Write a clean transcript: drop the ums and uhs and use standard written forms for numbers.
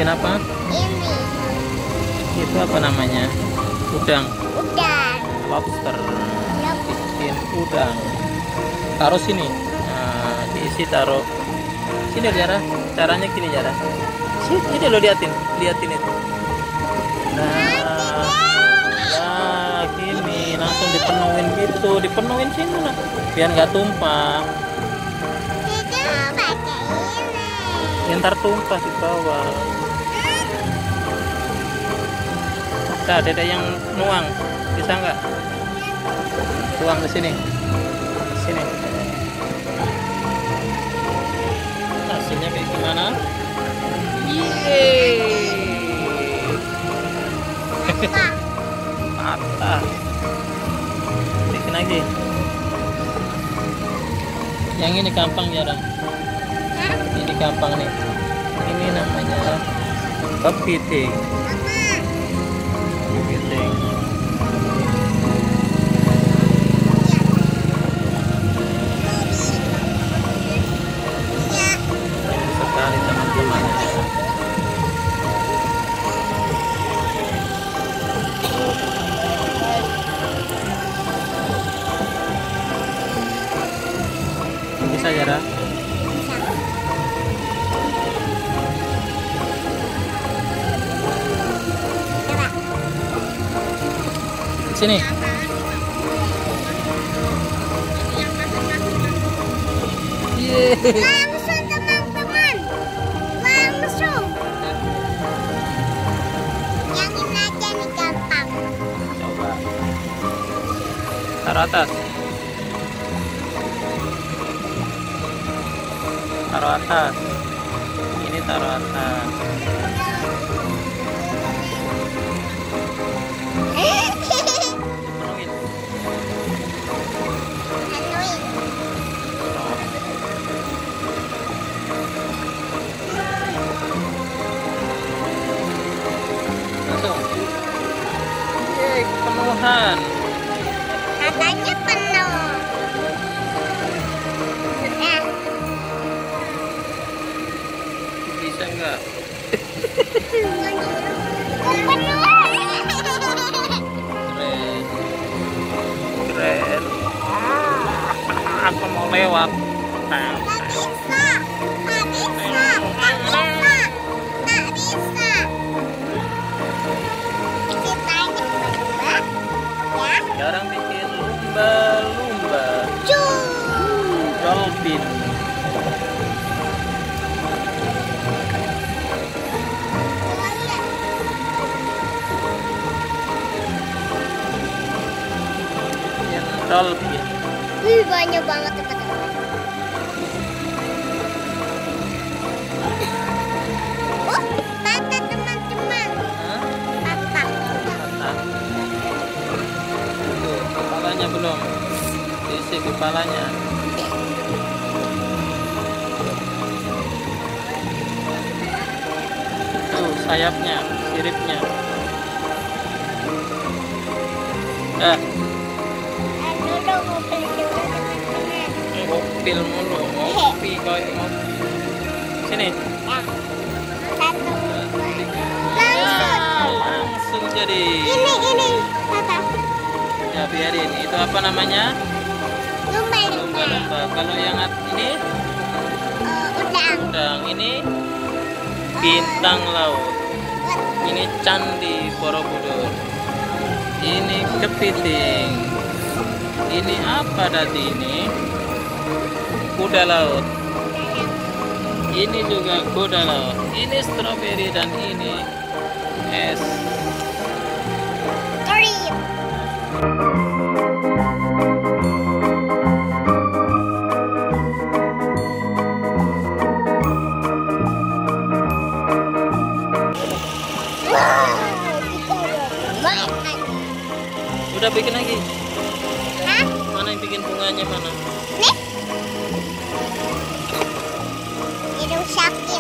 bikin apa? Ini. Itu apa namanya? Udang. Udang. Lobster. Yap. Bikin udang. Taruh sini. Nah, diisi taruh. Sini Jara. Caranya gini Jara. Sini lo liatin itu. Nah, gini langsung dipenuhin gitu, dipenuhin sini lah, biar nggak tumpah. Itu pakai ini. Ya, ntar tumpah di bawah. Nah, Dede yang nuang, bisa nggak? Tuang ke sini, sini. Hasilnya kayak gimana? Yeay. Patah. Bikin lagi. Yang ini gampang jarang. Ini gampang nih. Ini namanya kepiting. Kepiting. Bagus sekali teman-teman. Bisa Jara? Sini. Yeay. Langsung teman-teman. Langsung. Yang ini aja nih gampang. Coba. Taruh atas. Taruh atas. Ini taruh atas. Penuhin. Langsung. Yeay, kepenuhan. Katanya penuh. Sudah. Bisa nggak? Penuh. Keren. Keren. Aku mau lewat. Nggak bisa. Nggak bisa. Nggak bisa. Nggak bisa. Ceritanya berdua. Ya. Sekarang bikin lumba-lumba. Dolphin. Bikin dolphin. Wih, banyak banget teman-teman. Oh, patah teman-teman. Hah? Patah. Patah. Tuh, kepalanya belum. Isi kepalanya. Tuh, sayapnya, siripnya. Dah. Dulu mobil dulu teman-teman. Mobil mulu, ngopi kayak ngopi. Sini. Ya. Satu. Ya, Langsung. langsung jadi. Ini patah. Ya biarin. Itu apa namanya? Lumba-lumba. Lumba-lumba. Kalau yang ini Udang. udang, ini bintang laut. Ini candi Borobudur. Ini kepiting. Ini apa tadi ini? Kuda laut. Ini juga kuda laut. Ini stroberi dan ini es. Krim. Udah bikin lagi. Hah? Mana yang bikin bunganya mana? Nih. Hidung sakit.